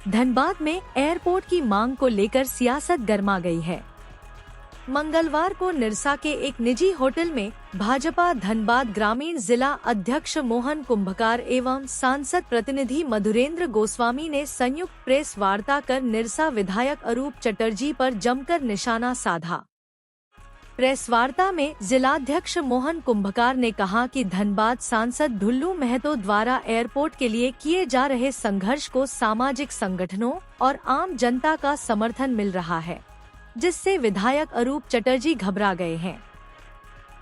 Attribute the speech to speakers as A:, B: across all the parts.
A: धनबाद में एयरपोर्ट की मांग को लेकर सियासत गर्मा गई है। मंगलवार को निरसा के एक निजी होटल में भाजपा धनबाद ग्रामीण जिला अध्यक्ष मोहन कुंभकार एवं सांसद प्रतिनिधि मधुरेंद्र गोस्वामी ने संयुक्त प्रेस वार्ता कर निरसा विधायक अरूप चटर्जी पर जमकर निशाना साधा। प्रेस वार्ता में जिलाध्यक्ष मोहन कुंभकार ने कहा कि धनबाद सांसद ढुल्लू महतो द्वारा एयरपोर्ट के लिए किए जा रहे संघर्ष को सामाजिक संगठनों और आम जनता का समर्थन मिल रहा है, जिससे विधायक अरूप चटर्जी घबरा गए हैं।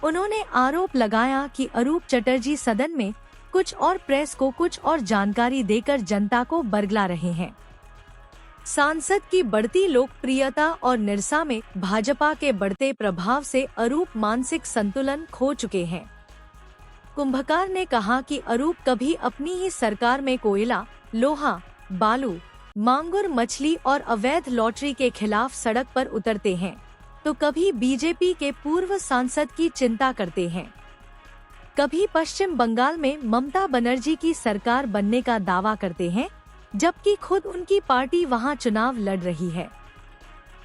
A: उन्होंने आरोप लगाया कि अरूप चटर्जी सदन में कुछ और प्रेस को कुछ और जानकारी देकर जनता को बरगला रहे हैं। सांसद की बढ़ती लोकप्रियता और निरसा में भाजपा के बढ़ते प्रभाव से अरूप मानसिक संतुलन खो चुके हैं। कुंभकार ने कहा कि अरूप कभी अपनी ही सरकार में कोयला, लोहा, बालू, मांगुर मछली और अवैध लॉटरी के खिलाफ सड़क पर उतरते हैं, तो कभी बीजेपी के पूर्व सांसद की चिंता करते हैं। कभी पश्चिम बंगाल में ममता बनर्जी की सरकार बनने का दावा करते हैं, जबकि खुद उनकी पार्टी वहां चुनाव लड़ रही है।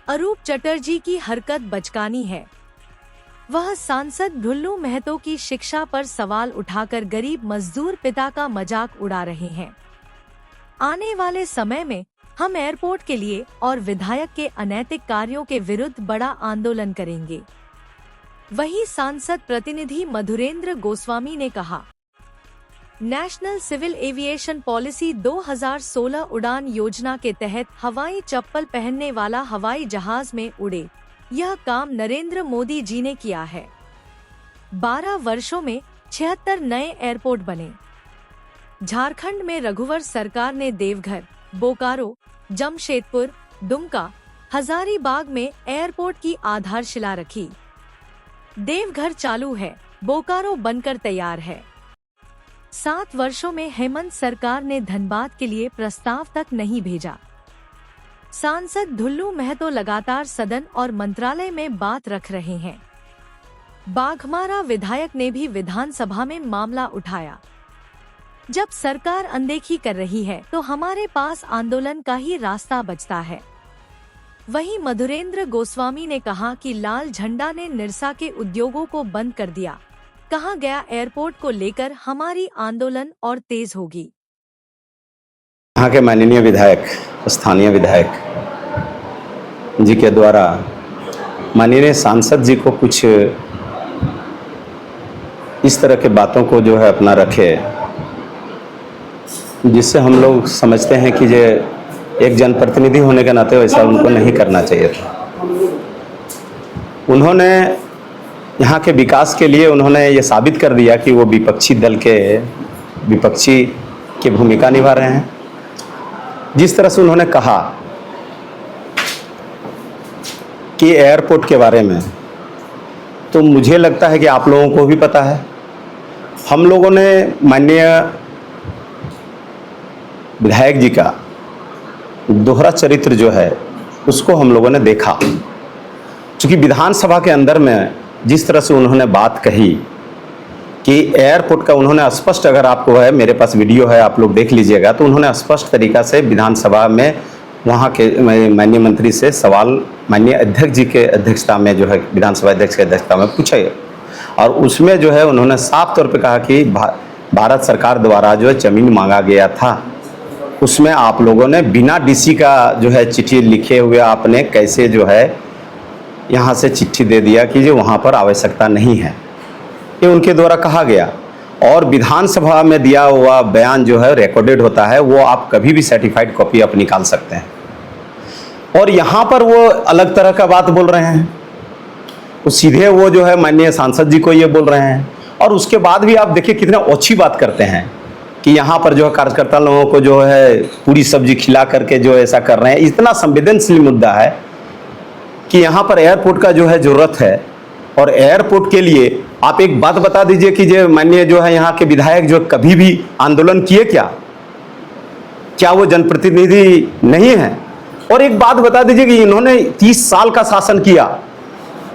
A: अरूप चटर्जी की हरकत बचकानी है। वह सांसद ढुल्लू महतो की शिक्षा पर सवाल उठाकर गरीब मजदूर पिता का मजाक उड़ा रहे हैं। आने वाले समय में हम एयरपोर्ट के लिए और विधायक के अनैतिक कार्यों के विरुद्ध बड़ा आंदोलन करेंगे। वहीं सांसद प्रतिनिधि मधुरेंद्र गोस्वामी ने कहा, नेशनल सिविल एविएशन पॉलिसी 2016 उड़ान योजना के तहत हवाई चप्पल पहनने वाला हवाई जहाज में उड़े, यह काम नरेंद्र मोदी जी ने किया है। 12 वर्षों में 76 नए एयरपोर्ट बने। झारखंड में रघुवर सरकार ने देवघर, बोकारो, जमशेदपुर, दुमका, हजारीबाग में एयरपोर्ट की आधारशिला रखी। देवघर चालू है, बोकारो बनकर तैयार है। 7 वर्षों में हेमंत सरकार ने धनबाद के लिए प्रस्ताव तक नहीं भेजा। सांसद ढुल्लू महतो लगातार सदन और मंत्रालय में बात रख रहे हैं। बाघमारा विधायक ने भी विधानसभा में मामला उठाया। जब सरकार अनदेखी कर रही है तो हमारे पास आंदोलन का ही रास्ता बचता है। वहीं मधुरेंद्र गोस्वामी ने कहा कि लाल झंडा ने निरसा के उद्योगों को बंद कर दिया। कहा गया एयरपोर्ट को लेकर हमारी आंदोलन और तेज होगी।
B: यहाँ के माननीय विधायक, स्थानीय विधायक जी के द्वारा माननीय सांसद जी को कुछ इस तरह के बातों को जो है अपना रखे, जिससे हम लोग समझते हैं कि ये एक जनप्रतिनिधि होने के नाते वैसा उनको नहीं करना चाहिए था। उन्होंने यहाँ के विकास के लिए उन्होंने ये साबित कर दिया कि वो विपक्षी दल के विपक्षी की भूमिका निभा रहे हैं। जिस तरह से उन्होंने कहा कि एयरपोर्ट के बारे में, तो मुझे लगता है कि आप लोगों को भी पता है। हम लोगों ने माननीय विधायक जी का दोहरा चरित्र जो है उसको हम लोगों ने देखा। चूँकि विधानसभा के अंदर में जिस तरह से उन्होंने बात कही कि एयरपोर्ट का उन्होंने स्पष्ट, अगर आपको है, मेरे पास वीडियो है, आप लोग देख लीजिएगा, तो उन्होंने स्पष्ट तरीका से विधानसभा में वहाँ के माननीय मंत्री से सवाल माननीय अध्यक्ष जी के अध्यक्षता में जो है, विधानसभा अध्यक्ष की अध्यक्षता में पूछे, और उसमें जो है उन्होंने साफ तौर पे कहा कि भारत सरकार द्वारा जो जमीन मांगा गया था उसमें आप लोगों ने बिना डीसी का जो है चिट्ठी लिखे हुए आपने कैसे जो है यहाँ से चिट्ठी दे दिया कि जो वहाँ पर आवश्यकता नहीं है, ये उनके द्वारा कहा गया। और विधानसभा में दिया हुआ बयान जो है रिकॉर्डेड होता है, वो आप कभी भी सर्टिफाइड कॉपी आप निकाल सकते हैं। और यहाँ पर वो अलग तरह का बात बोल रहे हैं, वो सीधे वो जो है माननीय सांसद जी को ये बोल रहे हैं। और उसके बाद भी आप देखिए कितने अच्छी बात करते हैं कि यहाँ पर जो है कार्यकर्ता लोगों को जो है पूरी सब्जी खिला करके जो ऐसा कर रहे हैं। इतना संवेदनशील मुद्दा है कि यहाँ पर एयरपोर्ट का जो है ज़रूरत है, और एयरपोर्ट के लिए आप एक बात बता दीजिए कि जो माननीय जो है यहाँ के विधायक जो कभी भी आंदोलन किए क्या वो जनप्रतिनिधि नहीं है? और एक बात बता दीजिए कि इन्होंने 30 साल का शासन किया,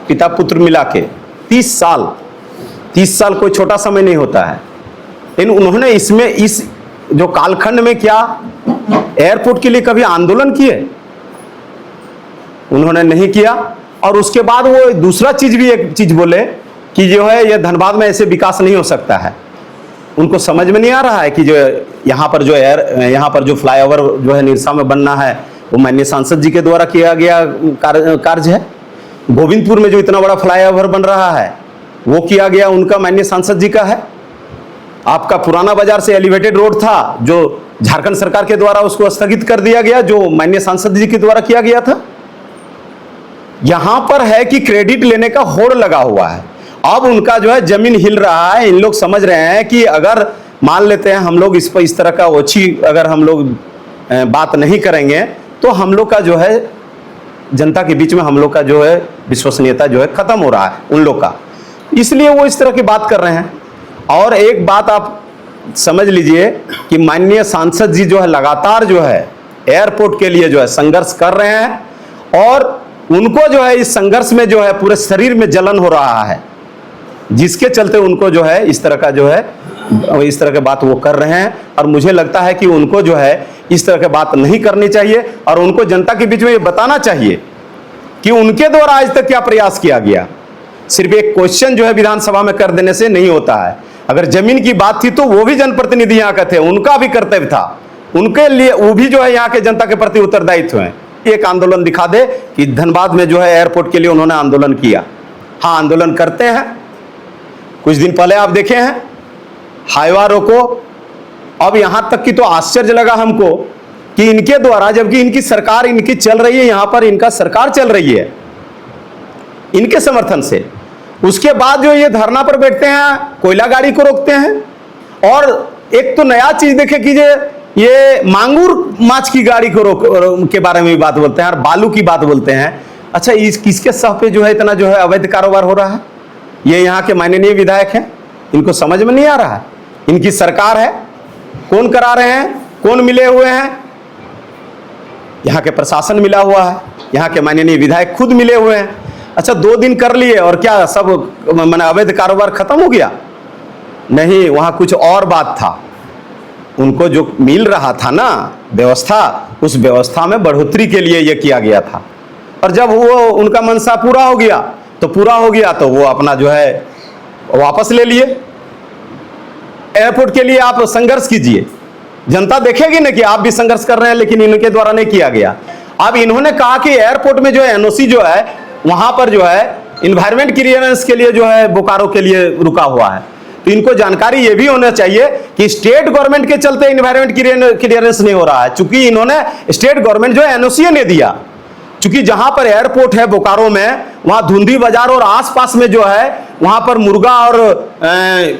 B: पिता पुत्र मिला के 30 साल कोई छोटा समय नहीं होता है। लेकिन उन्होंने इसमें इस जो कालखंड में क्या एयरपोर्ट के लिए कभी आंदोलन किए? उन्होंने नहीं किया। और उसके बाद वो दूसरा चीज भी एक चीज बोले कि जो है ये धनबाद में ऐसे विकास नहीं हो सकता है। उनको समझ में नहीं आ रहा है कि जो यहाँ पर जो फ्लाईओवर जो है निरसा में बनना है वो माननीय सांसद जी के द्वारा किया गया कार्य है। गोविंदपुर में जो इतना बड़ा फ्लाईओवर बन रहा है वो किया गया उनका माननीय सांसद जी का है। आपका पुराना बाजार से एलिवेटेड रोड था जो झारखंड सरकार के द्वारा उसको स्थगित कर दिया गया, जो माननीय सांसद जी के द्वारा किया गया था। यहां पर है कि क्रेडिट लेने का होड़ लगा हुआ है। अब उनका जो है जमीन हिल रहा है। इन लोग समझ रहे हैं कि अगर मान लेते हैं हम लोग इस पर इस तरह का ओछी अगर हम लोग बात नहीं करेंगे तो हम लोग का जो है जनता के बीच में हम लोग का जो है विश्वसनीयता जो है खत्म हो रहा है उन लोग का, इसलिए वो इस तरह की बात कर रहे हैं। और एक बात आप समझ लीजिए कि माननीय सांसद जी जो है लगातार जो है एयरपोर्ट के लिए जो है संघर्ष कर रहे हैं और उनको जो है इस संघर्ष में जो है पूरे शरीर में जलन हो रहा है, जिसके चलते उनको जो है इस तरह का जो है इस तरह के बात वो कर रहे हैं। और मुझे लगता है कि उनको जो है इस तरह के बात नहीं करनी चाहिए और उनको जनता के बीच में ये बताना चाहिए कि उनके द्वारा आज तक क्या प्रयास किया गया। सिर्फ एक क्वेश्चन जो है विधानसभा में कर देने से नहीं होता है। अगर जमीन की बात थी तो वो भी जनप्रतिनिधि यहाँ का थे, उनका भी कर्तव्य था, उनके लिए वो भी जो है यहाँ के जनता के प्रति उत्तरदायित्व है। एक आंदोलन दिखा दे कि धनबाद में जो है एयरपोर्ट के लिए उन्होंने आंदोलन किया। हाँ, आंदोलन करते हैं। कुछ दिन पहले आप देखे हैं हाईवा रोको। अब यहां तक कि तो आश्चर्य लगा हमको कि इनके द्वारा, जबकि इनकी सरकार इनकी चल रही है, यहां पर इनका सरकार चल रही है इनके समर्थन से, उसके बाद जो ये धरना पर बैठते हैं, कोयला गाड़ी को रोकते हैं। और एक तो नया चीज देखे कि ये मांगूर माछ की गाड़ी को के बारे में भी बात बोलते हैं और बालू की बात बोलते हैं। अच्छा, इस किसके सह पे जो है इतना जो है अवैध कारोबार हो रहा है? ये यहाँ के माननीय विधायक हैं, इनको समझ में नहीं आ रहा है। इनकी सरकार है, कौन करा रहे हैं, कौन मिले हुए हैं? यहाँ के प्रशासन मिला हुआ है, यहाँ के माननीय विधायक खुद मिले हुए हैं। अच्छा, 2 दिन कर लिए और क्या सब माने अवैध कारोबार खत्म हो गया? नहीं, वहाँ कुछ और बात था। उनको जो मिल रहा था ना व्यवस्था, उस व्यवस्था में बढ़ोतरी के लिए यह किया गया था। और जब वो उनका मनसा पूरा हो गया तो वो अपना जो है वापस ले लिए। एयरपोर्ट के लिए आप संघर्ष कीजिए, जनता देखेगी ना कि आप भी संघर्ष कर रहे हैं, लेकिन इनके द्वारा नहीं किया गया। अब इन्होंने कहा कि एयरपोर्ट में जो है एनओसी जो है वहां पर जो है इन्वायरमेंट क्लियरेंस के लिए जो है बोकारो के लिए रुका हुआ है। तो इनको जानकारी ये भी होना चाहिए कि स्टेट गवर्नमेंट के चलते इन्वायरमेंट क्लियरेंस नहीं हो रहा है, चूंकि इन्होंने स्टेट गवर्नमेंट जो है एनओसी ने दिया। चूंकि जहां पर एयरपोर्ट है बोकारो में, वहां धुंधी बाजार और आसपास में जो है वहां पर मुर्गा और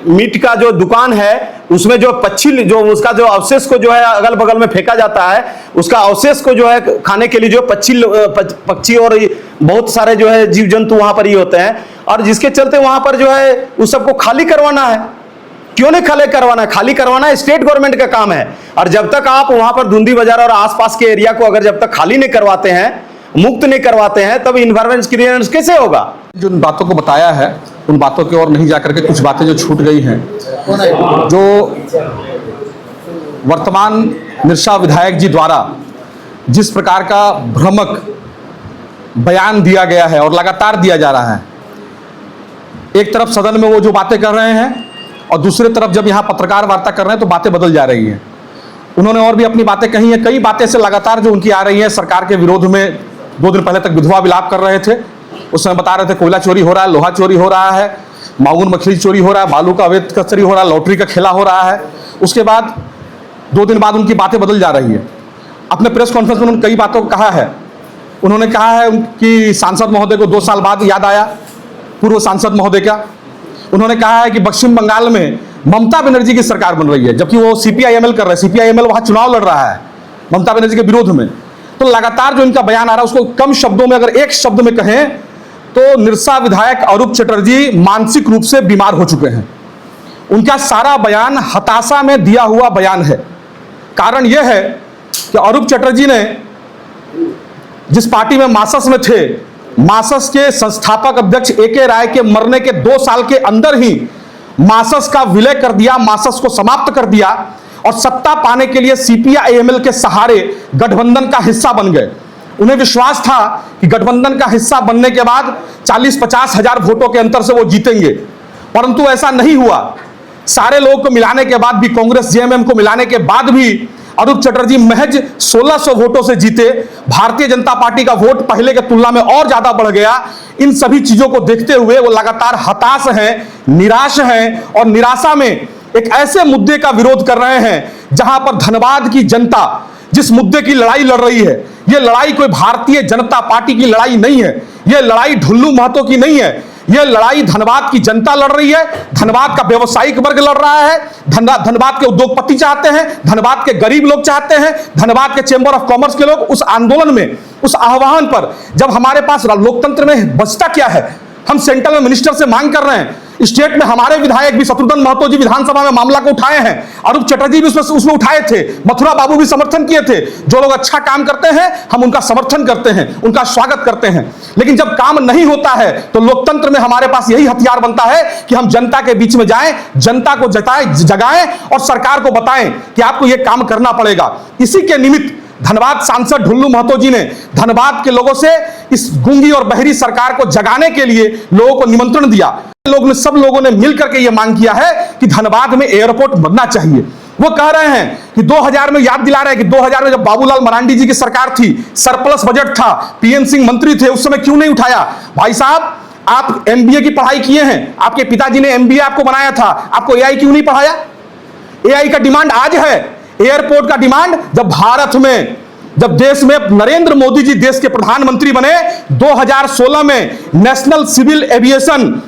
B: मीट का जो दुकान है, उसमें जो पक्षी जो उसका जो अवशेष को जो है अगल बगल में फेंका जाता है, उसका अवशेष को जो है खाने के लिए जो पक्षी और बहुत सारे जो है जीव जंतु वहां पर ही होते हैं। और जिसके चलते वहां पर जो है उस सबको खाली करवाना है। क्यों नहीं खाली करवाना है? खाली करवाना स्टेट गवर्नमेंट का काम है। और जब तक आप वहां पर धुंधी बाजार और आसपास के एरिया को अगर जब तक खाली नहीं करवाते हैं, मुक्त नहीं करवाते हैं, तब इन्वायरमेंट क्लियरेंस कैसे होगा?
C: जो इन बातों को बताया है उन बातों की ओर नहीं जाकर के कुछ बातें जो छूट गई हैं, जो वर्तमान निरसा विधायक जी द्वारा जिस प्रकार का भ्रामक बयान दिया गया है और लगातार दिया जा रहा है, एक तरफ सदन में वो जो बातें कर रहे हैं और दूसरी तरफ जब यहाँ पत्रकार वार्ता कर रहे हैं तो बातें बदल जा रही हैं। उन्होंने और भी अपनी बातें कही हैं, कई बातें से लगातार जो उनकी आ रही हैं सरकार के विरोध में। 2 दिन पहले तक विधवा विलाप कर रहे थे, उस समय बता रहे थे कोयला चोरी हो रहा है, लोहा चोरी हो रहा है, मांगूर मछली चोरी हो रहा है, बालू का अवैध तस्करी हो रहा है, लॉटरी का खेला हो रहा है। उसके बाद 2 दिन बाद उनकी बातें बदल जा रही है। अपने प्रेस कॉन्फ्रेंस में उन्होंने कई बातों को कहा है। उन्होंने कहा है कि सांसद महोदय को 2 साल बाद याद आया, पूर्व सांसद महोदय का। उन्होंने कहा है कि पश्चिम बंगाल में ममता बनर्जी की सरकार बन रही है, जबकि वो सीपीआईएमएल कर रहे हैं, सीपीआईएमएल वहां चुनाव लड़ रहा है ममता बनर्जी के विरोध में। तो लगातार जो इनका बयान आ रहा है उसको कम शब्दों में अगर एक शब्द में कहें तो निरसा विधायक अरूप चटर्जी मानसिक रूप से बीमार हो चुके हैं। उनका सारा बयान हताशा में दिया हुआ बयान है। कारण यह है कि अरूप चटर्जी ने जिस पार्टी में मासस में थे, मासस के संस्थापक अध्यक्ष ए.के. राय के मरने के 2 साल के अंदर ही मासस का विलय कर दिया, मासस को समाप्त कर दिया और सत्ता पाने के लिए सीपीआई-एमएल के सहारे गठबंधन का हिस्सा बन गए। उन्हें विश्वास था कि गठबंधन का हिस्सा बनने के बाद 40-50 हजार वोटों के अंतर से वो जीतेंगे, परंतु ऐसा नहीं हुआ। सारे लोगों को मिलाने के बाद भी, कांग्रेस जेएमएम को मिलाने के बाद भी अरूप चटर्जी महज 1600 वोटों से जीते। भारतीय जनता पार्टी का वोट पहले के तुलना में और ज्यादा बढ़ गया। इन सभी चीजों को देखते हुए वो लगातार हताश हैं, निराश हैं और निराशा में एक ऐसे मुद्दे का विरोध कर रहे हैं जहां पर धनबाद की जनता जिस मुद्दे की लड़ाई लड़ रही है, यह लड़ाई कोई भारतीय जनता पार्टी की लड़ाई नहीं है, यह लड़ाई ढुल्लू महतो की नहीं है, यह लड़ाई धनबाद की जनता लड़ रही है। धनबाद का व्यावसायिक वर्ग लड़ रहा है, धनबाद के उद्योगपति चाहते हैं, धनबाद के गरीब लोग चाहते हैं, धनबाद के चेंबर ऑफ कॉमर्स के लोग। उस आंदोलन में, उस आह्वान पर जब हमारे पास लोकतंत्र में बचता क्या है, हम सेंट्रल में मिनिस्टर से मांग कर रहे हैं। स्टेट में हमारे विधायक भी, शत्रुघ्न महतो जी विधानसभा में मामला को उठाए हैं, अरूप चटर्जी भी उसमें उठाए थे, मथुरा बाबू भी समर्थन किए थे। जो लोग अच्छा काम करते हैं हम उनका समर्थन करते हैं, उनका स्वागत करते हैं। लेकिन जब काम नहीं होता है तो लोकतंत्र में हमारे पास यही हथियार बनता है कि हम जनता के बीच में जाएं, जनता को जगाएं और सरकार को बताएं कि आपको यह काम करना पड़ेगा। इसी के निमित्त धनबाद सांसद ढुल्लू महतो जी ने धनबाद के लोगों से इस गूंगी और बहरी सरकार को जगाने के लिए लोगों को निमंत्रण दिया। सब लोगों ने मिलकर के यह मांग किया है कि धनबाद में एयरपोर्ट बनना चाहिए। वो कह रहे हैं कि 2000 में, याद दिला रहे हैं कि 2000 में जब बाबूलाल मरांडी जी की सरकार थी, सरप्लस बजट था, पीएन सिंह मंत्री थे, उस समय क्यों नहीं उठाया? भाई साहब, आप एमबीए की पढ़ाई किए हैं, आपके पिताजी ने एमबीए आपको बनाया था, आपको एआई क्यों नहीं पढ़ाया? एआई का डिमांड आज है, एयरपोर्ट का डिमांड जब भारत में, जब देश में नरेंद्र मोदी जी देश के प्रधानमंत्री बने 2016 में, नेशनल सिविल एविएशन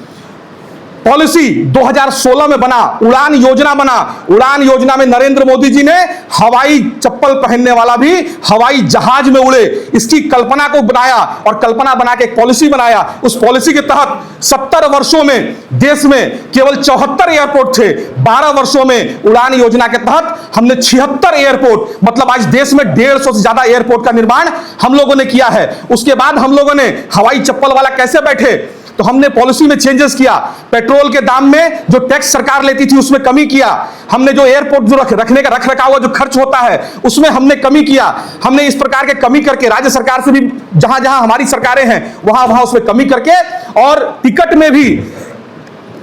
C: पॉलिसी 2016 में बना, उड़ान योजना बना। उड़ान योजना में नरेंद्र मोदी जी ने हवाई चप्पल पहनने वाला भी हवाई जहाज में उड़े, इसकी कल्पना को बनाया और कल्पना बना के एक पॉलिसी बनाया। उस पॉलिसी के तहत 70 वर्षों में देश में केवल 74 एयरपोर्ट थे। 12 वर्षों में उड़ान योजना के तहत हमने 76 एयरपोर्ट, मतलब आज देश में 150 से ज्यादा एयरपोर्ट का निर्माण हम लोगों ने किया है। उसके बाद हम लोगों ने हवाई चप्पल वाला कैसे बैठे, तो हमने पॉलिसी में चेंजेस किया। पेट्रोल के दाम में जो टैक्स सरकार लेती थी उसमें कमी किया। हमने जो एयरपोर्ट जो रखने का रखरखाव जो खर्च होता है उसमें हमने कमी किया। हमने इस प्रकार के कमी करके राज्य सरकार से भी, जहां जहां हमारी सरकारें हैं वहां वहां उसमें कमी करके, और टिकट में भी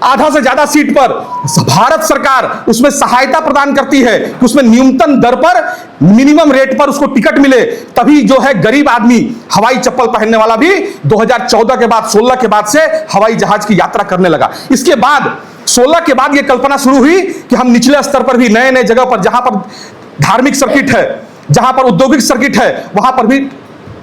C: आधा से ज्यादा सीट पर भारत सरकार उसमें सहायता प्रदान करती है कि उसमें न्यूनतम दर पर, मिनिमम रेट पर उसको टिकट मिले, तभी जो है गरीब आदमी हवाई चप्पल पहनने वाला भी 2014 के बाद, 16 के बाद से हवाई जहाज की यात्रा करने लगा। इसके बाद 16 के बाद यह कल्पना शुरू हुई कि हम निचले स्तर पर भी, नए नए जगह पर, जहां पर धार्मिक सर्किट है, जहां पर औद्योगिक सर्किट है, वहां पर भी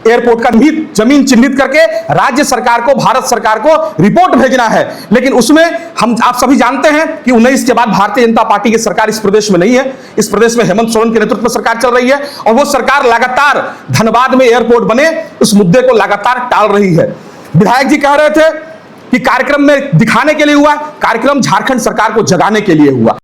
C: एयरपोर्ट का भी जमीन चिन्हित करके राज्य सरकार को, भारत सरकार को रिपोर्ट भेजना है। लेकिन उसमें आप सभी जानते हैं कि 19 के बाद भारतीय जनता पार्टी की सरकार इस प्रदेश में नहीं है। इस प्रदेश में हेमंत सोरेन के नेतृत्व में सरकार चल रही है और वो सरकार लगातार धनबाद में एयरपोर्ट बने उस मुद्दे को लगातार टाल रही है। विधायक जी कह रहे थे कि कार्यक्रम में दिखाने के लिए हुआ, कार्यक्रम झारखंड सरकार को जगाने के लिए हुआ।